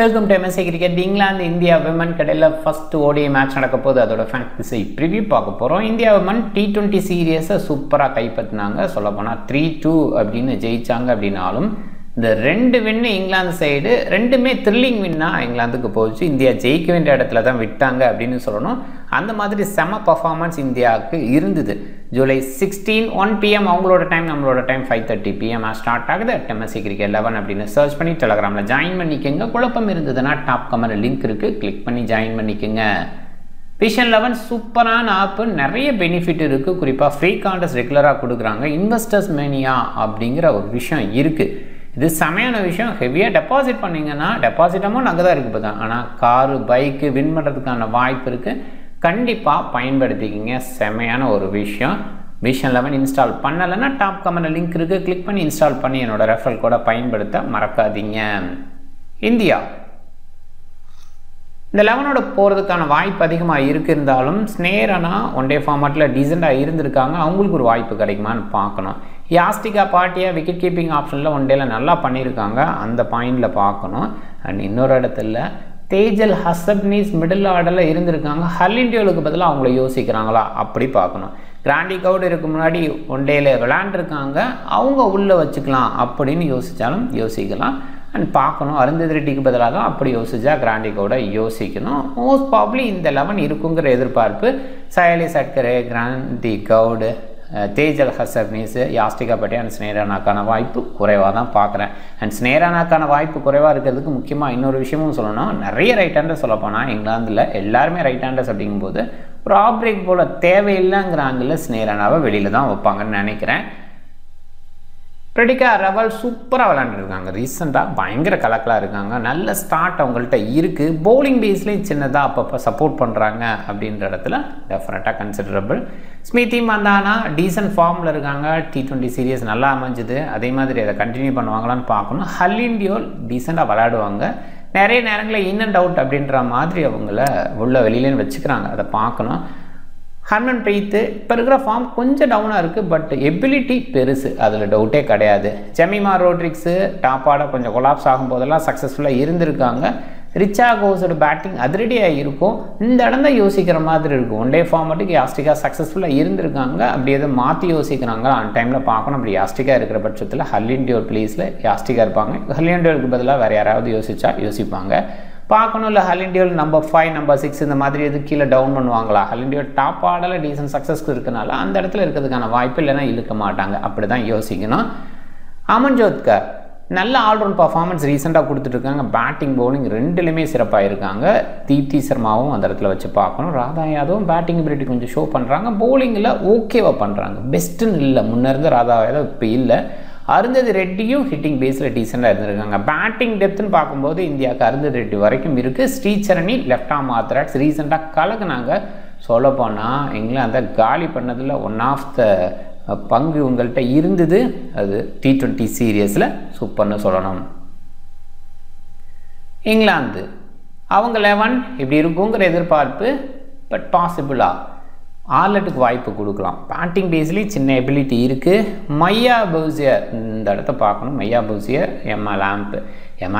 Welcome to MSC cricket. England India women கடையில் first ODI match நடக்க போது. அதோட ஃபேன்டசி ப்ரிவியூ பார்க்க போகிறோம். இந்தியா விமன் T20 சீரியஸை சூப்பராக கைப்பற்றினாங்க. சொல்லப்போனால் 3-2 அப்படின்னு ஜெயிச்சாங்க. அப்படின்னாலும் இந்த ரெண்டு வின்னு இங்கிலாந்து சைடு ரெண்டுமே த்ரில்லிங் வின்னாக இங்கிலாந்துக்கு போச்சு. இந்தியா ஜெயிக்க வேண்டிய இடத்துல தான் விட்டாங்க அப்படின்னு சொல்லணும். அந்த மாதிரி செம பர்ஃபார்மன்ஸ் இந்தியாவுக்கு இருந்தது. ஜூலை 16 1 PM அவங்களோட டைம், நம்மளோட டைம் 5:30 PM ஸ்டார்ட் ஆகுது. MSC கிரிக்கெட் 11 அப்படின்னு சர்ச் பண்ணி டெலகிராமில் ஜாயின் பண்ணிக்கோங்க. குழப்பம் இருந்ததுன்னா டாப் கமெண்ட் லிங்க் இருக்குது, கிளிக் பண்ணி ஜாயின் பண்ணிக்கோங்க. விஷன் 11 சூப்பரான ஆப்பு, நிறைய பெனிஃபிட் இருக்குது. குறிப்பாக ஃப்ரீ கான்டெஸ்ட் ரெகுலராக கொடுக்குறாங்க. இன்வெஸ்டர்ஸ் மேனியா அப்படிங்கிற ஒரு விஷயம் இருக்குது. இது செமையான விஷயம். ஹெவியாக டெபாசிட் பண்ணிங்கன்னா டெபாசிட் அமௌண்ட் அங்கே தான் இருக்குது பார்த்தா. ஆனால் காரு பைக்கு வின் பண்ணுறதுக்கான வாய்ப்பு இருக்குது. கண்டிப்பாக பயன்படுத்திக்கிங்க. செமையான ஒரு விஷயம். விஷன் 11 இன்ஸ்டால் பண்ணலைன்னா டாப் கமெண்ட் லிங்க் இருக்குது, கிளிக் பண்ணி இன்ஸ்டால் பண்ணி என்னோட ரெஃபரல் கோடை பயன்படுத்த மறக்காதீங்க. இந்தியா இந்த 11ஓட போகிறதுக்கான வாய்ப்பு அதிகமாக இருந்தாலும் ஸ்னேரனா ஒன் டே ஃபார்மேட்டில் டீசெண்டாக இருந்திருக்காங்க. அவங்களுக்கு ஒரு வாய்ப்பு கிடைக்குமான்னு பார்க்கணும். யாஸ்டிகா பாட்டியா விக்கெட் கீப்பிங் ஆப்ஷனில் ஒன் டேல நல்லா பண்ணியிருக்காங்க. அந்த பாயிண்டில் பார்க்கணும். அண்ட் இன்னொரு இடத்துல தேஜல் ஹசப்னீஸ் மிடில் ஆர்டரில் இருந்திருக்காங்க. ஹர்லிண்டியோலுக்கு பதிலாக அவங்கள யோசிக்கிறாங்களா அப்படி பார்க்கணும். கிராண்டி கவுட் இதுக்கு முன்னாடி ஒன் டேல விளையாண்டுருக்காங்க, அவங்க உள்ளே வச்சுக்கலாம் அப்படின்னு யோசித்தாலும் யோசிக்கலாம். அண்ட் பார்க்கணும். அருந்ததி ரெட்டிக்கு பதிலாக தான் அப்படி யோசிச்சா கிராண்டி கவுடை யோசிக்கணும். மோஸ்ட் ப்ராப்ளி இந்த 11 இருக்குங்கிற எதிர்பார்ப்பு. சயலி சட்கரே, கிராண்டி கவுடு, தேஜல் ஹசப்னீஸ், யாஸ்டிகா பட்டியா அண்ட் ஸ்னேரானாக்கான வாய்ப்பு குறைவாக தான் பார்க்குறேன். அண்ட் ஸ்னேரானாக்கான வாய்ப்பு குறைவாக இருக்கிறதுக்கு முக்கியமாக இன்னொரு விஷயமும் சொல்லணும். நிறைய ரைட் ஹேண்டர்ஸ் சொல்லப்போனால் இங்கிலாந்தில் எல்லாருமே ரைட் ஹேண்டர்ஸ் அப்படிங்கும்போது ஒரு ஆஃப் பிரேக் போல் தேவையில்லைங்கிறாங்கல்ல, ஸ்னேரானாவை வெளியில் தான் வைப்பாங்கன்னு நினைக்கிறேன். பிரெடிகா ரவல் சூப்பராக விளையாண்டுருக்காங்க. ரீசெண்டாக பயங்கர கலக்கலாக இருக்காங்க. நல்ல ஸ்டார்ட் அவங்கள்ட்ட இருக்குது. பவுலிங் பேஸ்லேயும் சின்னதாக அப்பப்போ சப்போர்ட் பண்ணுறாங்க அப்படின்ற இடத்துல டெஃபினட்டாக கன்சிடரபிள். ஸ்மிதி மந்தானா டீசன்ட் ஃபார்மில் இருக்காங்க. T20 சீரியஸ் நல்லா அமைஞ்சுது. அதே மாதிரி அதை கண்டினியூ பண்ணுவாங்களான்னு பார்க்கணும். ஹர்லிண்டியோல் டீசெண்டாக விளையாடுவாங்க. நிறைய நேரங்களில் இன் அண்ட் அவுட் அப்படின்ற மாதிரி அவங்கள உள்ள வெளியிலேன்னு வச்சுக்கிறாங்க. அதை பார்க்கணும். ஹர்மன் பிரீத் இப்போ இருக்கிற ஃபார்ம் கொஞ்சம் டவுனாக இருக்குது, பட் எபிலிட்டி பெருசு, அதில் டவுட்டே கிடையாது. ஜெமிமா ரோட்ரிக்ஸு டாப் ஆர்டர் கொஞ்சம் கொலாப்ஸ் ஆகும்போதெல்லாம் சக்ஸஸ்ஃபுல்லாக இருந்திருக்காங்க. ரிச்சா கோஸோட பேட்டிங் அதிரடியாக இருக்கும். இந்த இடம் தான் யோசிக்கிற மாதிரி இருக்கும். ஒன் டே ஃபார்மேட்டுக்கு யாஸ்டிகா சக்ஸஸ்ஃபுல்லாக இருந்திருக்காங்க. அப்படி எதுவும் மாற்றி யோசிக்கிறாங்க அந்த டைமில் பார்க்கணும். அப்படி யாஸ்டிகா இருக்கிற பட்சத்தில் ஹர்லிண்டியோர் பிளேஸில் யாஸ்டிகா இருப்பாங்க. ஹர்லிண்டியோருக்கு பதிலாக வேறு யாராவது யோசிப்பாங்க பார்க்கணும். இல்லை ஹர்லிண்டியோல் நம்பர் 5 நம்பர் 6 இந்த மாதிரி எது கீழே டவுன் பண்ணுவாங்களா? ஹர்லிண்டியோல் டாப் ஆர்டரில் டீசன்ட் சக்ஸஸ்க்கு இருக்கனால அந்த இடத்துல இருக்கிறதுக்கான வாய்ப்பு இல்லைன்னா இழுக்க மாட்டாங்க. அப்படி தான் யோசிக்கணும். அமன்ஜோத் நல்ல ஆல்ரவுண்ட் பர்ஃபார்மன்ஸ் ரீசெண்டாக கொடுத்துட்ருக்காங்க. பேட்டிங் பவுலிங் ரெண்டுலேயுமே சிறப்பாக இருக்காங்க. தீப்தி சர்மாவும் அந்த இடத்துல வச்சு பார்க்கணும். ராதா யாதவும் பேட்டிங் எபிலிட்டி கொஞ்சம் ஷோ பண்ணுறாங்க. பவுலிங்கில் ஓகேவாக பண்ணுறாங்க. பெஸ்ட்டுன்னு இல்லை, முன்னே இருந்த ராதா யாதவ் இப்போ இல்லை. அருந்ததி ரெட்டியும் ஹிட்டிங் பேஸில் டீசெண்டாக இருந்திருக்காங்க. பேட்டிங் டெப்த்துன்னு பார்க்கும்போது இந்தியாவுக்கு அருந்ததி ரெட்டி வரைக்கும் இருக்குது. ஸ்ரீசரணி லெஃப்ட் ஆர்ம் ஆர்த்தடாக்ஸ் ரீசெண்டாக கலக்குனாங்க. சொல்லப்போனால் இங்கிலாந்தை காலி பண்ணதில் ஒன் ஆஃப் த பங்கு உங்கள்கிட்ட இருந்தது. அது T20 சீரியஸில் சூப்பர்னு சொல்லணும். இங்கிலாந்து அவங்க 11 இப்படி இருக்குங்கிற எதிர்பார்ப்பு, பட் பாசிபிளாக ஆர்லெட்டுக்கு வாய்ப்பு கொடுக்கலாம். பேட்டிங் பேஸ்லேயும் சின்ன எபிலிட்டி இருக்குது. மையா பவுசியர் இந்த இடத்த பார்க்கணும். மையா பவுசியர், எம்மா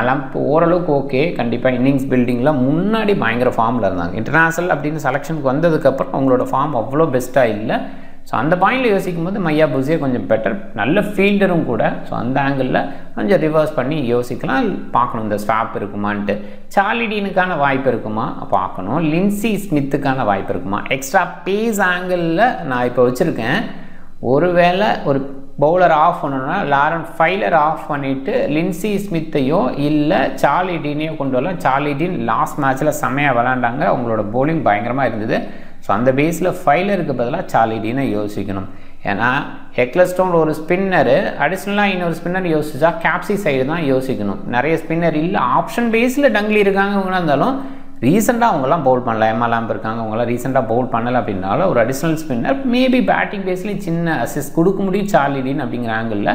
லேம்ப் ஓரளவுக்கு ஓகே. கண்டிப்பாக இன்னிங்ஸ் பில்டிங்கில் முன்னாடி பயங்கர ஃபார்மில் இருந்தாங்க. இன்டர்நேஷ்னல் அப்படின்னு செலெக்ஷனுக்கு வந்ததுக்கப்புறம் அவங்களோட ஃபார்ம் அவ்வளோ பெஸ்ட்டாக இல்லை. ஸோ அந்த பாயிண்டில் யோசிக்கும் போது மையா பவுசியர் கொஞ்சம் பெட்டர், நல்ல ஃபீல்டரும் கூட. ஸோ அந்த ஆங்கிளில் கொஞ்சம் ரிவர்ஸ் பண்ணி யோசிக்கலாம். பார்க்கணும் இந்த ஸ்வாப் இருக்குமான்ட்டு. சார்லிடீனுக்கான வாய்ப்பு இருக்குமா பார்க்கணும். லின்சி ஸ்மித்துக்கான வாய்ப்பு இருக்குமா. எக்ஸ்ட்ரா பேஸ் ஆங்கிளில் நான் இப்போ வச்சுருக்கேன். ஒருவேளை ஒரு பவுலர் ஆஃப் பண்ணணும்னா லாரன் ஃபைலர் ஆஃப் பண்ணிவிட்டு லின்சி ஸ்மித்தையோ இல்லை சார்லிடீனையோ கொண்டு வரலாம். சார்லிடீன் லாஸ்ட் மேட்ச்சில் செம்மையாக விளாண்டாங்க. அவங்களோட பவுலிங் பயங்கரமாக இருந்தது. ஸோ அந்த பேஸில் ஃபைலருக்கு பதிலாக சார்லிடீனை யோசிக்கணும். ஏன்னா எக்லஸ்டோன் ஒரு ஸ்பின்னரு, அடிஷ்னலாக இன்னொரு ஸ்பின்னர் யோசிச்சா கேப்சி சைடு தான் யோசிக்கணும். நிறைய ஸ்பின்னர் இல்லை. ஆப்ஷன் பேஸில் டங்லி இருக்காங்க. இவங்களாம் இருந்தாலும் ரீசெண்டாக அவங்களாம் பவுல் பண்ணல. எம்மா லேம்ப் இருக்காங்க, அவங்களாம் ரீசெண்டாக பவுல் பண்ணலை. அப்படின்னால ஒரு அடிஷ்னல் ஸ்பின்னர் மேபி பேட்டிங் பேஸ்லேயும் சின்ன அசிஸ்ட் கொடுக்க முடியும் சார்லிடீன் அப்படிங்கிற ஆங்கிளில்.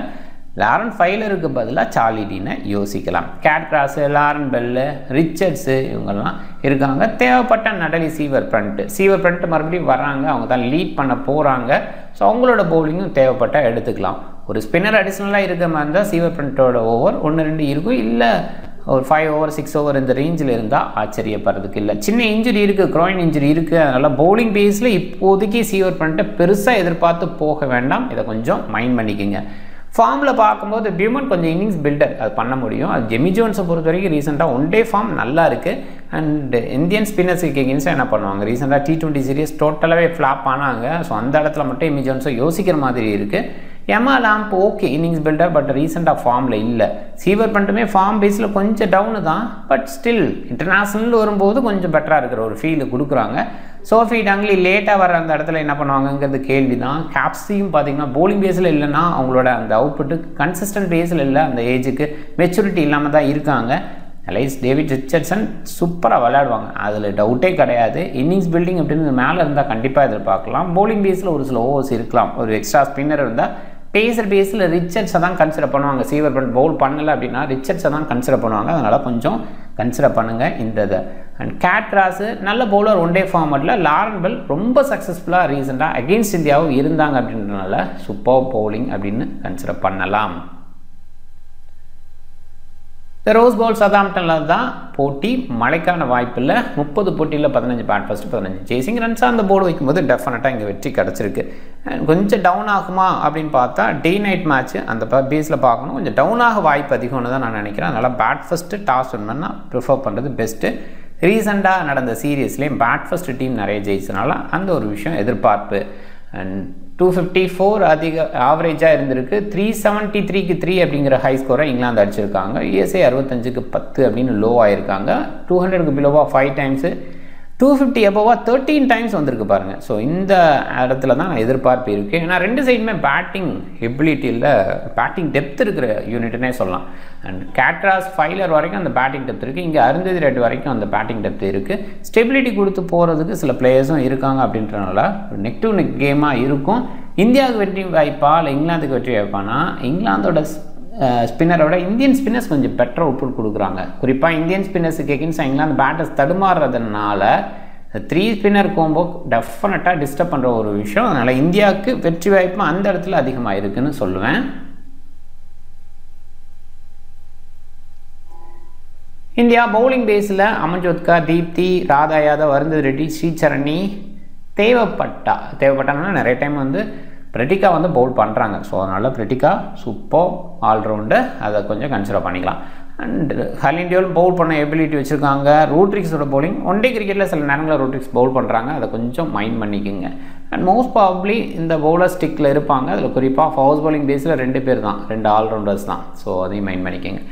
லாரன் ஃபைலருக்கு பதிலாக சார்லிடீனை யோசிக்கலாம். கேட் கிராஸு, லாரன் பெல்லு, ரிச்சர்ட்ஸு இவங்கெல்லாம் இருக்காங்க. தேவைப்பட்ட நடலி சீவர் ஃப்ரண்ட்டு மறுபடியும் வராங்க. அவங்க தான் லீட் பண்ண போகிறாங்க. ஸோ அவங்களோட பவுலிங்கும் தேவைப்பட்டால் எடுத்துக்கலாம். ஒரு ஸ்பின்னர் அடிஷ்னலாக இருக்கிற மாதிரி இருந்தால் சீவர் ஃப்ரண்ட்டோட ஓவர் 1-2 இருக்கும். இல்லை ஒரு 5 ஓவர் 6 ஓவர் இந்த ரேஞ்சில் இருந்தால் ஆச்சரியப்படுறதுக்கு இல்லை. சின்ன இன்ஜுரி இருக்குது, க்ராயின் இன்ஜுரி இருக்குது. அதனால் பவுலிங் பேஸில் இப்போதைக்கு சீவர் பண்ணிட்டு பெருசாக எதிர்பார்த்து போக வேண்டாம். இதை கொஞ்சம் மைண்ட் பண்ணிக்கோங்க. ஃபார்மில் பார்க்கும்போது பியூமன் கொஞ்சம் இன்னிங்ஸ் பில்டர் அது பண்ண முடியும். அது ஜெமி ஜோன்ஸை பொறுத்த வரைக்கும் ரீசெண்டாக ஒன் டே ஃபார்ம் நல்லா இருக்குது. அண்ட் இந்தியன் ஸ்பின்னர்ஸுக்கு எகென்ஸ்டாக என்ன பண்ணுவாங்க, ரீசெண்டாக T20 சீரிஸ் டோட்டலாகவே ஃப்ளாப் ஆனாங்க. ஸோ அந்த இடத்துல மட்டும் எமி ஜோன்ஸை யோசிக்கிற மாதிரி இருக்குது. Emma Lamb okay innings builder, but ரீசெண்டாக ஃபார்மில் இல்லை. சீவர் பண்ணிட்டுமே ஃபார்ம் பேஸில் கொஞ்சம் டவுனு தான், பட் ஸ்டில் இன்டர்நேஷ்னல் வரும்போது கொஞ்சம் பெட்டராக இருக்கிற ஒரு ஃபீல் கொடுக்குறாங்க. சோஃபி டங்லி லேட்டாக வர அந்த இடத்துல என்ன பண்ணுவாங்கங்கிறது கேள்வி தான். கேப்ஸையும் பார்த்தீங்கன்னா போலிங் பேஸில் இல்லைன்னா அவங்களோட அந்த அவுட்புட்டு கன்சிஸ்டன்ட் பேஸில் இல்லை, அந்த ஏஜுக்கு மெச்சூரிட்டி இல்லாமல் தான் இருக்காங்க. அலைஸ் டேவிட் ரிச்சர்ட்சன் சூப்பராக விளையாடுவாங்க, அதில் டவுட்டே கிடையாது. இன்னிங்ஸ் பில்டிங் அப்படின்னு மேலே இருந்தால் கண்டிப்பாக எதிர்பார்க்கலாம். போலிங் பேஸில் ஒரு சில ஓவர்ஸ் இருக்கலாம், ஒரு எக்ஸ்ட்ரா ஸ்பின்னர் இருந்தால். பேசர் பேஸில் ரிச்சர்ட்ஸை தான் கன்சிடர் பண்ணுவாங்க. சீவர் பவுல் பண்ணலை அப்படின்னா ரிச்சர்ட்ஸை தான் கன்சிடர் பண்ணுவாங்க. அதனால் கொஞ்சம் கன்சிடர் பண்ணுங்கள் இந்த இதை. அண்ட் கேட் கிராஸு நல்ல பவுலர் ஒன் டே ஃபார்மட்டில். லாரன் பெல் ரொம்ப சக்ஸஸ்ஃபுல்லாக ரீசெண்டாக அகெயின்ஸ்ட் இந்தியாவும் இருந்தாங்க அப்படின்றனால சூப்பர் பவுலிங் அப்படின்னு கன்சிடர் பண்ணலாம். இந்த ரோஸ் பவுல் சதாம்டனில் தான் போட்டி, மழைக்கான வாய்ப்பு இல்லை. 30 போட்டியில் 15 பேட் ஃபஸ்ட்டு 15 சேசிங் ரன்ஸாக அந்த போர்டு வைக்கும்போது டெஃபினட்டாக இங்கே வெற்றி கிடச்சிருக்கு. கொஞ்சம் டவுன் ஆகுமா அப்படின்னு பார்த்தா டே நைட் மேட்ச்சு அந்த பேஸில் பார்க்கணும். கொஞ்சம் டவுனாக வாய்ப்பு அதிகம்னு தான் நான் நினைக்கிறேன். அதனால் bad first toss win prefer பண்ணுறது பெஸ்ட்டு. ரீசெண்டாக நடந்த சீரியஸ்லேயும் பேட் ஃபஸ்ட்டு டீம் நிறைய ஜெயிச்சனால அந்த ஒரு விஷயம் எதிர்பார்ப்பு. அண்ட் 254 அதிக ஆவரேஜாக இருந்திருக்கு. 373க்கு 3 அப்படிங்கிற ஹை ஸ்கோரை இங்கிலாந்து அடிச்சிருக்காங்க. USA 65க்கு 10 அப்படின்னு லோ ஆகிருக்காங்க. 200க்கு பிலோவாக 5 டைம்ஸு, 250 அபோவாக 13 டைம்ஸ் வந்திருக்கு பாருங்கள். ஸோ இந்த இடத்துல தான் நான் எதிர்பார்ப்பு இருக்குது. ஏன்னா ரெண்டு சைடுமே பேட்டிங் எபிலிட்டியில் பேட்டிங் டெப்த் இருக்கிற யூனிட்னே சொல்லலாம். அண்ட் கேட்ராஸ் ஃபைலர் வரைக்கும் அந்த பேட்டிங் டெப்த் இருக்குது. இங்கே அருந்ததி ரெட் வரைக்கும் அந்த பேட்டிங் டெப்த் இருக்குது. ஸ்டெபிலிட்டி கொடுத்து போகிறதுக்கு சில பிளேயர்ஸும் இருக்காங்க. அப்படின்றனால நெக் டு நெக் கேமாக இருக்கும். இந்தியாவுக்கு வெற்றி வாய்ப்பா இல்லை இங்கிலாந்துக்கு வெற்றி வாய்ப்பானா, இங்கிலாந்தோட ஸ்பின்னரோட இந்தியன் ஸ்பின்னர்ஸ் கொஞ்சம் பெட்டர் அவுட்புட் கொடுக்குறாங்க. குறிப்பாக இந்தியன் ஸ்பின்னர்ஸுக்கு எகென்ஸ்டாக இங்கிலாந்து பேட்டர்ஸ் தடுமாறுறதுனால 3 ஸ்பின்னர் கோம்போ டெஃபினட்டாக டிஸ்டர்ப் பண்ணுற ஒரு விஷயம். அதனால் இந்தியாவுக்கு வெற்றி வாய்ப்பு அந்த இடத்துல அதிகமாக இருக்குன்னு சொல்லுவேன். இந்தியா பவுலிங் பேஸில் அமன்ஜோத்கா, தீப்தி, ராதா யாதவ், அருந்ததி ரெட்டி, ஸ்ரீசரணி தேவைப்பட்டாங்கன்னா நிறைய டைம் வந்து பிரிட்டிகா வந்து பவுல் பண்ணுறாங்க. ஸோ அதனால் பிரிட்டிகா சூப்பர் ஆல்ரவுண்டு, அதை கொஞ்சம் கன்சிடர் பண்ணிக்கலாம். அண்ட் ஹலிண்டியோல் பவுல் பண்ண எபிலிட்டி வச்சுருக்காங்க. ரூட்ரிக்ஸோட பவுலிங் ஒன் டே கிரிக்கெட்டில் சில நேரங்களில் ரூட்ரிக்ஸ் பவுல் பண்ணுறாங்க, அதை கொஞ்சம் மைண்ட் பண்ணிக்கோங்க. அண்ட் மோஸ்ட் ப்ராபப்ளி இந்த பவுலர் ஸ்டிக்கில் இருப்பாங்க. அதில் குறிப்பாக ஃபவுஸ் பவுலிங் பேஸில் 2 பேர் தான், 2 ஆல்ரவுண்டர்ஸ் தான். ஸோ அதையும் மைண்ட் பண்ணிக்கோங்க.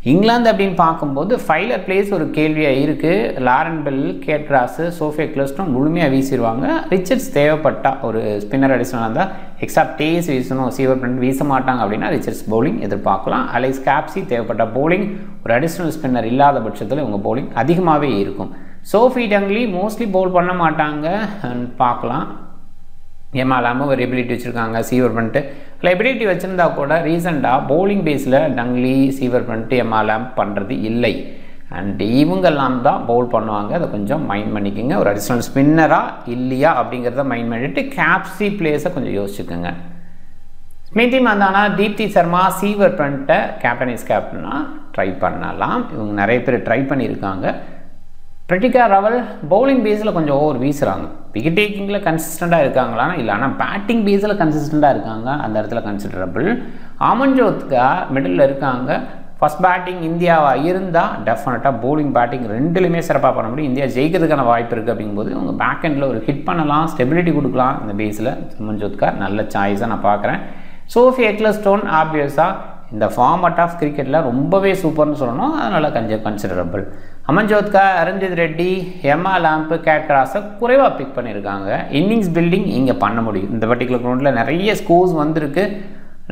இங்கிலாந்து அப்படின்னு பார்க்கும்போது ஃபைலர் பிளேஸ் ஒரு கேள்வியாக இருக்குது. Lauren Bell, Kate Cross, Sophia கிளஸ்டும் முழுமையாக வீசிடுவாங்க. ரிச்சர்ட்ஸ் தேவைப்பட்டா ஒரு ஸ்பின்னர் அடிஷனலாக இருந்தால் எக்ஸ்ட்ரா டேஸ் வீசணும், சீவர் பண்ணி வீச மாட்டாங்க அப்படின்னா ரிச்சர்ட்ஸ் பவுலிங் எதிர்பார்க்கலாம். அலைஸ் கேப்ஸி தேவைப்பட்ட பவுலிங், ஒரு அடிஷ்னல் ஸ்பின்னர் இல்லாத பட்சத்தில் இவங்க பவுலிங் அதிகமாகவே இருக்கும். சோஃபி டங்லி மோஸ்ட்லி பவுல் பண்ண மாட்டாங்க பார்க்கலாம். எம்மா லாமும் ஒரு எபிலிட்டி வச்சுருக்காங்க. சீவர் பண்ணிட்டு இல்லை எபிலிட்டி வச்சுருந்தா கூட ரீசெண்டாக பவுலிங் பேஸில் டங்லி, சீவர் பண்ணிட்டு எம்மா லாம் பண்ணுறது இல்லை. அண்ட் இவங்கெல்லாம் தான் பவுல் பண்ணுவாங்க, அதை கொஞ்சம் மைண்ட் பண்ணிக்கோங்க. ஒரு அடிஷ்னல் ஸ்பின்னராக இல்லையா அப்படிங்கிறத மைண்ட் பண்ணிவிட்டு கேப்ஸி பிளேஸை கொஞ்சம் யோசிச்சுக்கோங்க. ஸ்மிருதி மந்தானா, தீப்தி சர்மா, சீவர் பண்ணிட்டு கேப்டனாக ட்ரை பண்ணலாம். இவங்க நிறைய பேர் ட்ரை பண்ணியிருக்காங்க. பிரிட்டிகா ரவல் பவுலிங் பேஸில் கொஞ்சம் ஓவர் வீசுகிறாங்க. விக்கெட் டேக்கிங்கில் கன்சிஸ்டண்ட்டாக இருக்காங்களா இல்லை, ஆனால் பேட்டிங் பேஸில் கன்சிஸ்டண்ட்டாக இருக்காங்க, அந்த இடத்துல கன்சிடரபிள். அமன்ஜோத்கா மிடில் இருக்காங்க. ஃபஸ்ட் பேட்டிங் இந்தியாவாக இருந்தால் டெஃபினட்டாக பவுலிங் பேட்டிங் ரெண்டுலையுமே சிறப்பாக பண்ண முடியும். இந்தியா ஜெயிக்கிறதுக்கான வாய்ப்பு இருக்குது. அப்படிங்கும்போது அவங்க பேக் எண்டில் ஒரு ஹிட் பண்ணலாம், ஸ்டெபிலிட்டி கொடுக்கலாம். இந்த பேஸில் அமன்ஜோத்கா நல்ல சாய்ஸாக நான் பார்க்குறேன். சோஃபி எக்லஸ்டோன் ஆப்வியஸாக இந்த ஃபார்மட் ஆஃப் கிரிக்கெட்டில் ரொம்பவே சூப்பர்னு சொல்லணும், அதனால் கொஞ்சம் கன்சிடரபிள். அமன்ஜோத்கா, அருந்ததி ரெட்டி, எம்மா லாம்ப், கேட் கிராஸை குறைவாக பிக் பண்ணியிருக்காங்க. இன்னிங்ஸ் பில்டிங் இங்கே பண்ண முடியும். இந்த பர்டிகுலர் கிரவுண்டில் நிறைய ஸ்கோர்ஸ் வந்திருக்கு,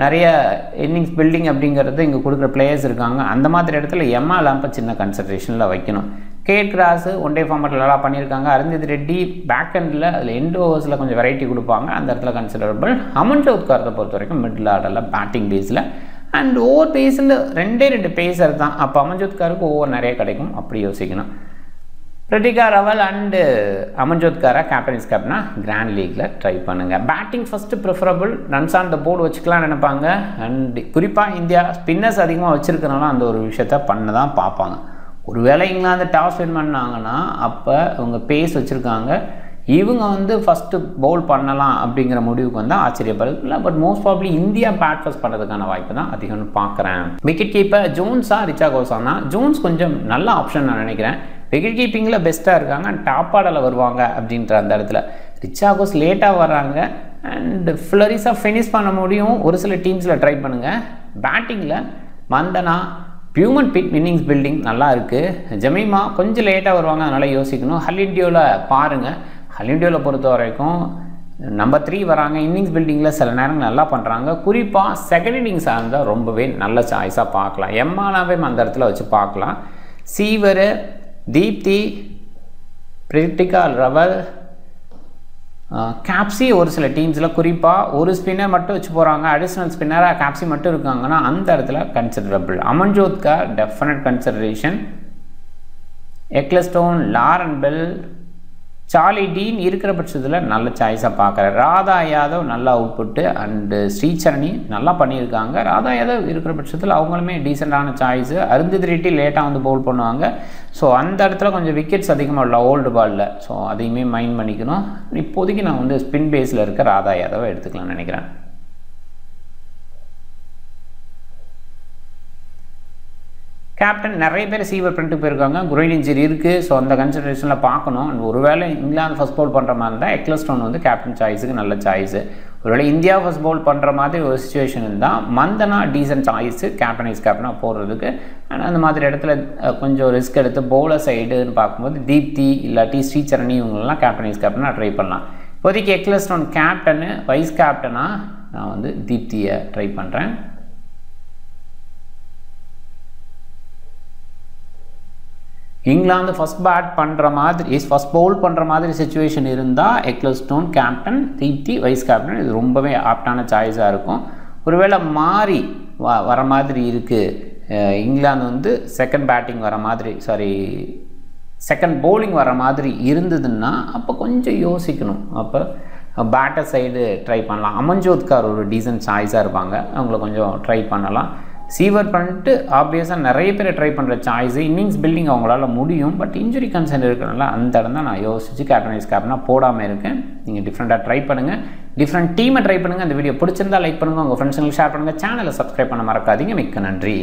நிறைய இன்னிங்ஸ் பில்டிங் அப்படிங்கிறது இங்கே கொடுக்குற பிளேயர்ஸ் இருக்காங்க. அந்த மாதிரி இடத்துல எம்மா லாம்பை சின்ன கன்சிடரேஷனில் வைக்கணும். கேட் கிராஸு ஒன் டே ஃபார்மேட்டில் நல்லா பண்ணியிருக்காங்க. அருந்ததி ரெட்டி பேக் எண்டில் அதில் எண்ட் ஓவர்ஸில் கொஞ்சம் வெரைட்டி கொடுப்பாங்க, அந்த இடத்துல கன்சிடரபிள். அமன்ஜோத்காரத்தை பொறுத்த வரைக்கும் மிடில் ஆர்டரில் பேட்டிங் பேஸில் அண்ட் ஓவர் பேஸில் 2 பேசர் தான். அப்போ அமன்ஜோத்காருக்கு ஓவர் நிறைய கிடைக்கும், அப்படி யோசிக்கணும். ரித்திகா ரவல் அண்டு அமன்ஜோத் காரா கேப்டன்ஸ் கேப்டனா கிராண்ட் லீக்கில் ட்ரை பண்ணுங்கள். Batting first preferable, runs on the board வச்சுக்கலாம்னு நினைப்பாங்க. அண்ட் குறிப்பாக இந்தியா ஸ்பின்னர்ஸ் அதிகமாக வச்சுருக்கனால அந்த ஒரு விஷயத்த பண்ண தான் பார்ப்பாங்க. ஒருவேளை இங்கிலாந்து டாஸ் வின் பண்ணாங்கன்னா அப்போ இவங்க பேஸ் வச்சுருக்காங்க, இவங்க ஃபஸ்ட்டு பவுல் பண்ணலாம் அப்படிங்கிற முடிவுக்கு வந்தால் ஆச்சரியப்படுறதில்ல. But most probably India bat first பண்ணுறதுக்கான வாய்ப்பு தான் அதிகம்னு பார்க்குறேன். விக்கெட் கீப்பர் ஜோன்ஸா ரிச்சா கோஸானா? ஜோன்ஸ் கொஞ்சம் நல்ல ஆப்ஷன் நான் நினைக்கிறேன். விக்கெட் கீப்பிங்கில் பெஸ்ட்டாக இருக்காங்க, டாப் ஆர்டரில் வருவாங்க அப்படின்ற அந்த இடத்துல. ரிச்சா கோஸ் லேட்டாக வர்றாங்க அண்ட் ஃப்ளரிஸாக ஃபினிஷ் பண்ண முடியும். ஒரு சில டீம்ஸில் ட்ரை பண்ணுங்கள். பேட்டிங்கில் மந்தனா, பியூமன் பிட் இன்னிங்ஸ் பில்டிங் நல்லா இருக்குது. ஜமீமா கொஞ்சம் லேட்டாக வருவாங்க, அதனால் யோசிக்கணும். ஹலிண்டியோவில் பாருங்கள், ஹலிண்டியோவில் பொறுத்த வரைக்கும் நம்பர் 3 வராங்க. இன்னிங்ஸ் பில்டிங்கில் சில நேரம் நல்லா பண்ணுறாங்க. குறிப்பாக செகண்ட் இன்னிங்ஸாக இருந்தால் ரொம்பவே நல்ல சாய்ஸாக பார்க்கலாம். எம்மானாவே அந்த இடத்துல வச்சு பார்க்கலாம். சீவர், தீப்தி, ரித்திகா ரவல், கேப்சி ஒரு சில டீம்ஸில் குறிப்பாக ஒரு ஸ்பின்னர் மட்டும் வச்சு போகிறாங்க. அடிஷ்னல் ஸ்பின்னராக கேப்சி மட்டும் இருக்காங்கன்னா அந்த இடத்துல considerable. Amanjot Kaur definite consideration. Ecclestone, Lauren Bell, Charlie Dean இருக்கிற பட்சத்தில் நல்ல சாய்ஸாக பார்க்குறேன். ராதா யாதவ் நல்லா அவுட்புட்டு அண்டு ஸ்ரீசரணி நல்லா பண்ணியிருக்காங்க. ராதா யாதவ் இருக்கிற பட்சத்தில் அவங்களுமே டீசெண்டான சாய்ஸு. அருந்ததி ரெட்டி லேட்டாக பவுல் பண்ணுவாங்க. ஸோ அந்த இடத்துல கொஞ்சம் விக்கெட்ஸ் அதிகமாக இல்லை ஓல்டு பாலில். ஸோ அதையுமே மைண்ட் பண்ணிக்கணும். இப்போதைக்கு நான் ஸ்பின் பேஸில் இருக்க ராதா யாதவை எடுத்துக்கலாம்னு நினைக்கிறேன். கேப்டன் நிறைய பேர் சீவர் பண்ணிட்டு போயிருக்காங்க. குரைன் இன்ஜரி இருக்குது. ஸோ அந்த கன்சிடரேஷனில் பார்க்கணும். ஒருவேளை இங்கிலாந்து ஃபஸ்ட் பவுல் பண்ணுற மாதிரி இருந்தால் எக்லஸ்டோன் கேப்டன் சாய்ஸுக்கு நல்ல சாய்ஸு. ஒருவேளை இந்தியா ஃபஸ்ட் பவுல் பண்ணுற மாதிரி ஒரு சுச்சுவேஷன் இருந்தால் மந்தனா டீசன்ட் சாய்ஸு கேப்டனாக போடுறதுக்கு. ஆனால் அந்த மாதிரி இடத்துல கொஞ்சம் ரிஸ்க் எடுத்து பவுலர் சைடுன்னு பார்க்கும்போது தீப்தி இல்லாட்டி ஸ்ரீசரணி இவங்களெலாம் கேப்டனாக ட்ரை பண்ணலாம். இப்போதைக்கு எக்லஸ்டோன் கேப்டனு, வைஸ் கேப்டனாக நான் தீப்தியை ட்ரை பண்ணுறேன். இங்கிலாந்து ஃபஸ்ட் பேட் பண்ணுற மாதிரி ஃபஸ்ட் பவுல் பண்ணுற மாதிரி சுச்சுவேஷன் இருந்தால் Ecclestone captain, Deepti vice captain, இது ரொம்பவே ஆப்டான சாய்ஸாக இருக்கும். ஒருவேளை மாறி வர மாதிரி இருக்குது, இங்கிலாந்து செகண்ட் பேட்டிங் வர மாதிரி செகண்ட் பவுலிங் வர மாதிரி இருந்ததுன்னா அப்போ கொஞ்சம் யோசிக்கணும். அப்போ பேட்டர் சைடு ட்ரை பண்ணலாம். அமன்ஜோத் கார் ஒரு டீசன்ட் சாய்ஸாக இருப்பாங்க, அவங்கள கொஞ்சம் ட்ரை பண்ணலாம். சீவர் பண்ணிட்டு ஆப்வியஸாக நிறைய பேர் ட்ரை பண்ணுற சாய்ஸு. இன்னிங்ஸ் பில்டிங் அவங்களால முடியும், பட் இன்ஜுரி கன்சர்ன் இருக்கிறனால அந்த இடம் தான் நான் யோசிச்சு கேப்டனாக போடாமல் இருக்கேன். நீங்கள் டிஃப்ரெண்ட்டாக ட்ரை பண்ணுங்கள், டிஃப்ரெண்ட் டீமை ட்ரை பண்ணுங்கள். அந்த வீடியோ பிடிச்சிருந்தால் லைக் பண்ணுங்கள், உங்கள் ஃப்ரெண்ட்ஸுங்களுக்கு ஷேர் பண்ணுங்கள், சேனலை சப்ஸ்கிரைப் பண்ண மறக்காதீங்க. மிக்க நன்றி.